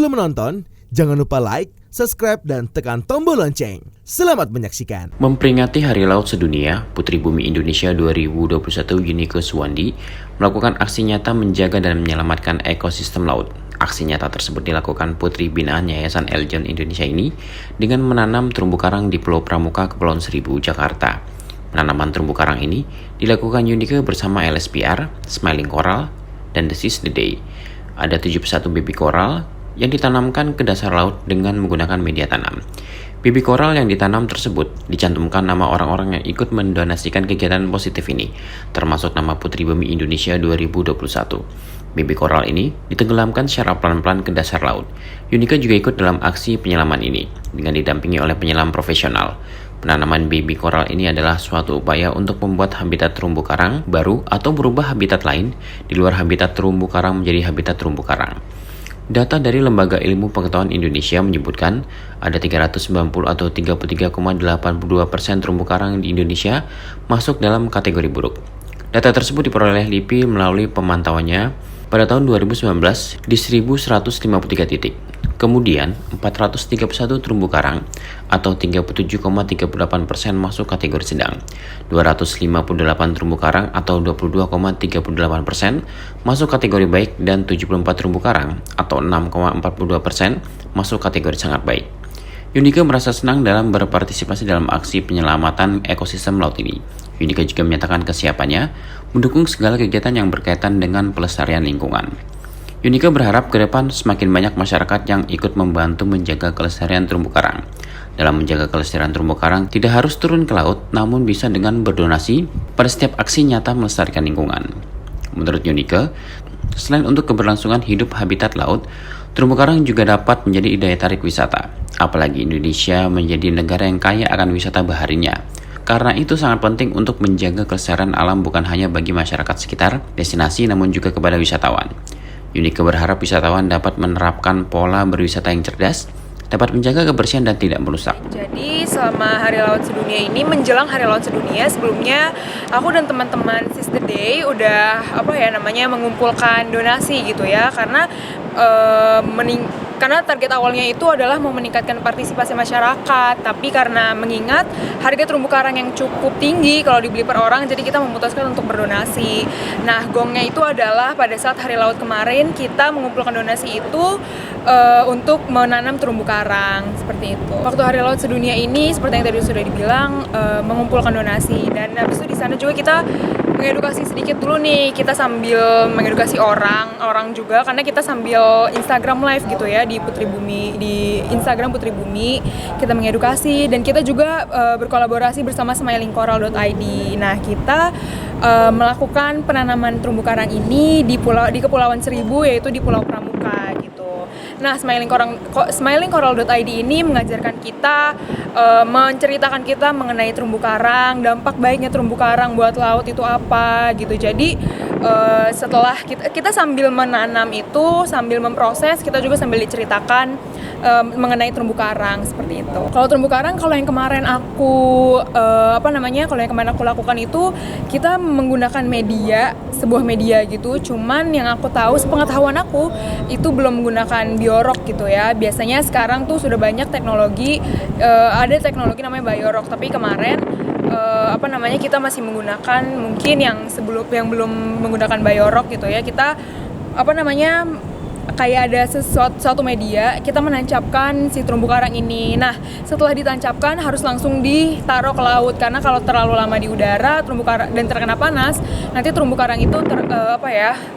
Sebelum menonton, jangan lupa like, subscribe, dan tekan tombol lonceng. Selamat menyaksikan. Memperingati Hari Laut Sedunia, Putri Bumi Indonesia 2021 Yunike Suwandi melakukan aksi nyata menjaga dan menyelamatkan ekosistem laut. Aksi nyata tersebut dilakukan Putri Binaan Yayasan Eljon Indonesia ini dengan menanam terumbu karang di Pulau Pramuka, Kepulauan Seribu, Jakarta. Penanaman terumbu karang ini dilakukan Yunike bersama LSPR, Smiling Coral, dan The Seize the Day. Ada 71 bibit koral yang ditanamkan ke dasar laut dengan menggunakan media tanam. Bibit koral yang ditanam tersebut dicantumkan nama orang-orang yang ikut mendonasikan kegiatan positif ini, termasuk nama Putri Bumi Indonesia 2021. Bibit koral ini ditenggelamkan secara pelan-pelan ke dasar laut. Yunike juga ikut dalam aksi penyelaman ini, dengan didampingi oleh penyelam profesional. Penanaman bibit koral ini adalah suatu upaya untuk membuat habitat terumbu karang baru atau berubah habitat lain di luar habitat terumbu karang menjadi habitat terumbu karang. Data dari Lembaga Ilmu Pengetahuan Indonesia menyebutkan ada 390 atau 33,82% terumbu karang di Indonesia masuk dalam kategori buruk. Data tersebut diperoleh LIPI melalui pemantauannya pada tahun 2019 di 1153 titik. Kemudian, 431 terumbu karang atau 37,38% masuk kategori sedang, 258 terumbu karang atau 22,38% masuk kategori baik, dan 74 terumbu karang atau 6,42% masuk kategori sangat baik. Yunike merasa senang dalam berpartisipasi dalam aksi penyelamatan ekosistem laut ini. Yunike juga menyatakan kesiapannya mendukung segala kegiatan yang berkaitan dengan pelestarian lingkungan. Yunike berharap ke depan semakin banyak masyarakat yang ikut membantu menjaga kelestarian terumbu karang. Dalam menjaga kelestarian terumbu karang, tidak harus turun ke laut, namun bisa dengan berdonasi pada setiap aksi nyata melestarikan lingkungan. Menurut Yunike, selain untuk keberlangsungan hidup habitat laut, terumbu karang juga dapat menjadi daya tarik wisata. Apalagi Indonesia menjadi negara yang kaya akan wisata baharinya. Karena itu sangat penting untuk menjaga kelestarian alam bukan hanya bagi masyarakat sekitar destinasi, namun juga kepada wisatawan. Yunike berharap wisatawan dapat menerapkan pola berwisata yang cerdas, dapat menjaga kebersihan dan tidak merusak. Jadi selama Hari Laut Sedunia ini, menjelang Hari Laut Sedunia, sebelumnya aku dan teman-teman Seize the Day udah mengumpulkan donasi gitu ya, karena karena target awalnya itu adalah mau meningkatkan partisipasi masyarakat, tapi karena mengingat harga terumbu karang yang cukup tinggi kalau dibeli per orang, jadi kita memutuskan untuk berdonasi. Nah, gongnya itu adalah pada saat Hari Laut kemarin kita mengumpulkan donasi itu untuk menanam terumbu karang, seperti itu. Waktu Hari Laut Sedunia ini, seperti yang tadi sudah dibilang, mengumpulkan donasi, dan habis itu di sana juga kita mengedukasi sedikit dulu nih, kita sambil mengedukasi orang juga, karena kita sambil Instagram live gitu ya di Putri Bumi, di Instagram Putri Bumi, kita mengedukasi, dan kita juga berkolaborasi bersama smilingcoral.id. Nah, kita melakukan penanaman terumbu karang ini di Kepulauan Seribu, yaitu di Pulau Pramuka gitu. Nah, smilingcoral.id ini mengajarkan kita, menceritakan kita mengenai terumbu karang, dampak baiknya terumbu karang buat laut itu apa gitu. Jadi setelah kita sambil menanam itu, sambil memproses, kita juga sambil diceritakan mengenai terumbu karang, seperti itu. Kalau terumbu karang, kalau yang kemarin aku lakukan itu, kita menggunakan sebuah media gitu. Cuman yang aku tahu, sepengetahuan aku, itu belum menggunakan biorok gitu ya. Biasanya sekarang tuh sudah banyak teknologi, ada teknologi namanya biorok, tapi kemarin kita masih menggunakan mungkin yang belum menggunakan biorok gitu ya. Kita kayak ada suatu media, kita menancapkan si terumbu karang ini. Nah, setelah ditancapkan harus langsung ditaruh ke laut, karena kalau terlalu lama di udara terumbu karang dan terkena panas, nanti terumbu karang itu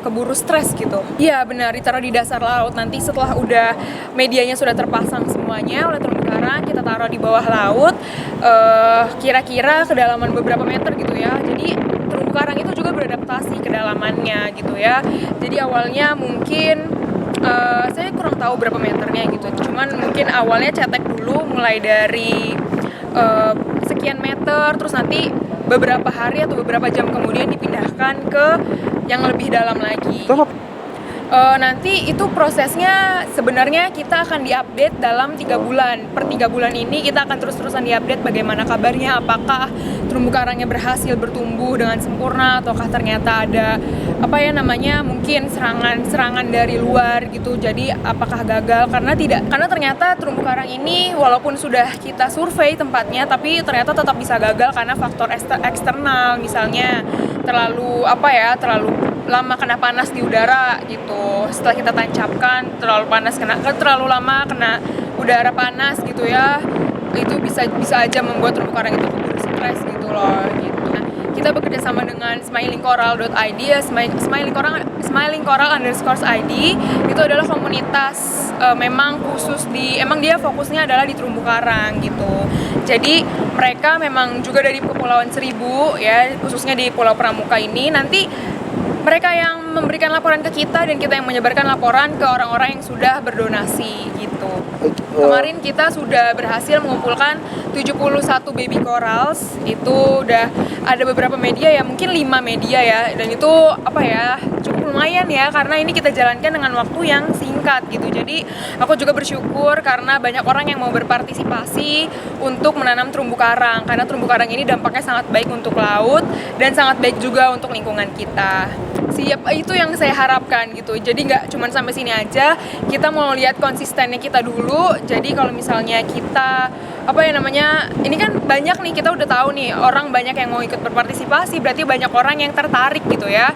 keburu stres gitu. Iya benar, ditaruh di dasar laut. Nanti setelah udah medianya sudah terpasang semuanya oleh terumbu karang, kita taruh di bawah laut, kira-kira kedalaman beberapa meter gitu ya. Jadi terumbu karang itu juga beradaptasi kedalamannya gitu ya. Jadi awalnya mungkin saya kurang tahu berapa meternya gitu, cuman mungkin awalnya cetek dulu mulai dari sekian meter, terus nanti beberapa hari atau beberapa jam kemudian dipindahkan ke yang lebih dalam lagi. Nanti itu prosesnya sebenarnya kita akan diupdate dalam 3 bulan. Per 3 bulan ini kita akan terus-terusan diupdate bagaimana kabarnya, apakah terumbu karangnya berhasil bertumbuh dengan sempurna ataukah ternyata ada mungkin serangan dari luar gitu. Jadi apakah gagal karena ternyata terumbu karang ini walaupun sudah kita survei tempatnya tapi ternyata tetap bisa gagal karena faktor eksternal, misalnya terlalu lama kena panas di udara gitu. Setelah kita tancapkan terlalu lama kena udara panas gitu ya. Itu bisa aja membuat terumbu karang itu keburu stres gitu loh gitu. Nah, kita bekerja sama dengan smilingcoral.id ya, smilingcoral_id itu adalah komunitas memang dia fokusnya adalah di terumbu karang gitu. Jadi mereka memang juga dari Kepulauan Seribu ya, khususnya di Pulau Pramuka ini. Nanti mereka yang memberikan laporan ke kita dan kita yang menyebarkan laporan ke orang-orang yang sudah berdonasi gitu. Kemarin kita sudah berhasil mengumpulkan 71 baby corals. Itu udah ada beberapa media ya, mungkin 5 media ya. Dan itu cukup lumayan ya, karena ini kita jalankan dengan waktu yang singkat gitu. Jadi aku juga bersyukur karena banyak orang yang mau berpartisipasi untuk menanam terumbu karang. Karena terumbu karang ini dampaknya sangat baik untuk laut dan sangat baik juga untuk lingkungan kita. Itu yang saya harapkan gitu. Jadi nggak cuma sampai sini aja, kita mau lihat konsistennya kita dulu. Jadi kalau misalnya kita ini kan banyak nih, kita udah tahu nih orang banyak yang mau ikut berpartisipasi, berarti banyak orang yang tertarik gitu ya,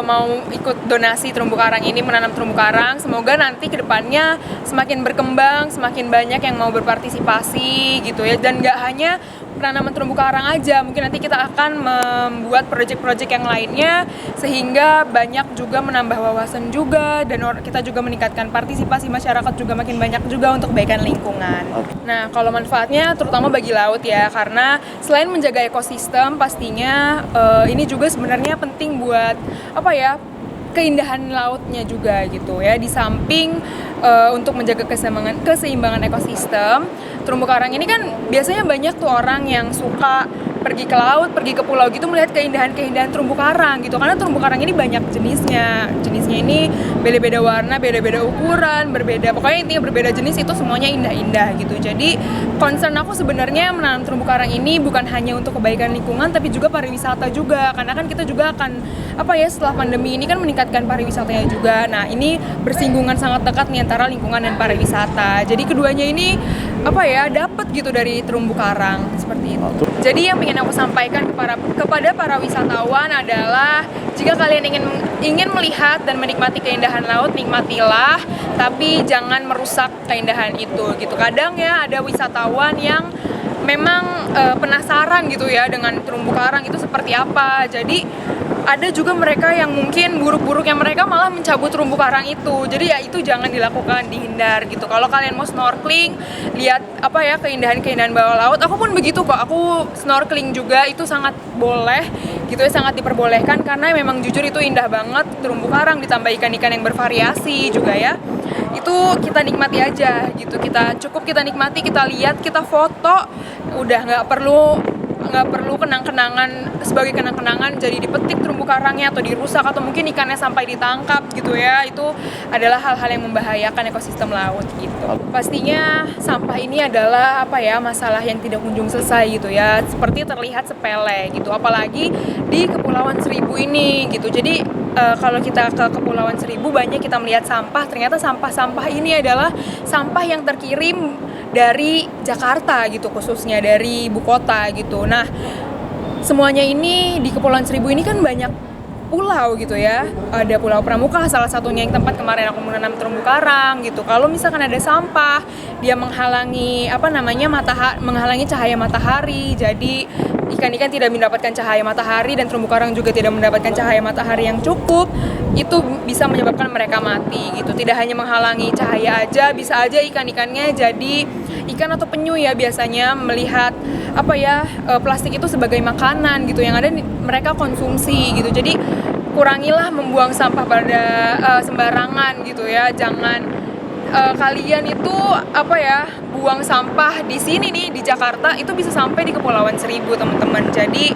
mau ikut donasi terumbu karang ini, menanam terumbu karang. Semoga nanti kedepannya semakin berkembang, semakin banyak yang mau berpartisipasi gitu ya, dan nggak hanya penanaman terumbu karang aja, mungkin nanti kita akan membuat proyek-proyek yang lainnya sehingga banyak juga menambah wawasan juga, dan kita juga meningkatkan partisipasi masyarakat juga makin banyak juga untuk kebaikan lingkungan. Nah, kalau manfaatnya terutama bagi laut ya, karena selain menjaga ekosistem pastinya ini juga sebenarnya penting buat keindahan lautnya juga gitu ya. Di samping untuk menjaga keseimbangan ekosistem, terumbu karang ini kan biasanya banyak tuh orang yang suka pergi ke laut, pergi ke pulau gitu melihat keindahan-keindahan terumbu karang gitu. Karena terumbu karang ini banyak jenisnya. Jenisnya ini beda-beda warna, beda-beda ukuran, pokoknya intinya berbeda jenis, itu semuanya indah-indah gitu. Jadi concern aku sebenarnya menanam terumbu karang ini bukan hanya untuk kebaikan lingkungan tapi juga pariwisata juga. Karena kan kita juga akan setelah pandemi ini kan meningkatkan pariwisatanya juga. Nah, ini bersinggungan sangat dekat nih antara lingkungan dan pariwisata. Jadi keduanya ini dapat gitu dari terumbu karang seperti itu. Jadi yang ingin aku sampaikan kepada para wisatawan adalah jika kalian ingin melihat dan menikmati keindahan laut, nikmatilah, tapi jangan merusak keindahan itu gitu. Kadang ya ada wisatawan yang memang penasaran gitu ya dengan terumbu karang itu seperti apa. Jadi ada juga mereka yang mungkin buruk-buruknya mereka malah mencabut terumbu karang itu. Jadi ya itu jangan dilakukan, dihindar gitu. Kalau kalian mau snorkeling, lihat keindahan-keindahan bawah laut. Aku pun begitu kok. Aku snorkeling juga, itu sangat boleh gitu ya, sangat diperbolehkan karena memang jujur itu indah banget terumbu karang, ditambah ikan-ikan yang bervariasi juga ya. Itu kita nikmati aja gitu. Kita nikmati, kita lihat, kita foto. Udah nggak perlu sebagai kenang-kenangan jadi dipetik terumbu karangnya atau dirusak atau mungkin ikannya sampai ditangkap gitu ya. Itu adalah hal-hal yang membahayakan ekosistem laut gitu. Pastinya sampah ini adalah masalah yang tidak kunjung selesai gitu ya. Seperti terlihat sepele gitu, apalagi di Kepulauan Seribu ini gitu. Jadi kalau kita ke Kepulauan Seribu banyak kita melihat sampah, ternyata sampah-sampah ini adalah sampah yang terkirim dari Jakarta gitu, khususnya dari ibu kota gitu. Nah, semuanya ini di Kepulauan Seribu ini kan banyak pulau gitu ya. Ada Pulau Pramuka salah satunya yang tempat kemarin aku menanam terumbu karang gitu. Kalau misalkan ada sampah, dia menghalangi menghalangi cahaya matahari. Jadi ikan-ikan tidak mendapatkan cahaya matahari dan terumbu karang juga tidak mendapatkan cahaya matahari yang cukup. Itu bisa menyebabkan mereka mati gitu. Tidak hanya menghalangi cahaya aja, bisa aja ikan-ikannya jadi ikan atau penyu ya biasanya melihat plastik itu sebagai makanan gitu yang ada mereka konsumsi gitu. Jadi kurangilah membuang sampah pada sembarangan gitu ya. Jangan kalian itu buang sampah di sini nih di Jakarta itu bisa sampai di Kepulauan Seribu teman-teman. Jadi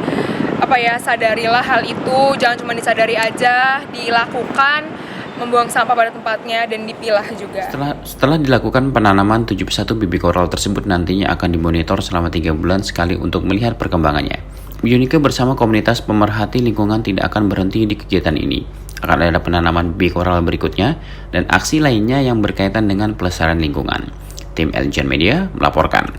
sadarilah hal itu, jangan cuma disadari aja, dilakukan membuang sampah pada tempatnya dan dipilah juga. Setelah dilakukan penanaman 71 bibit koral tersebut nantinya akan dimonitor selama 3 bulan sekali untuk melihat perkembangannya. Bionika bersama komunitas pemerhati lingkungan tidak akan berhenti di kegiatan ini. Akan ada penanaman bibit koral berikutnya dan aksi lainnya yang berkaitan dengan pelestarian lingkungan. Tim Eljan Media melaporkan.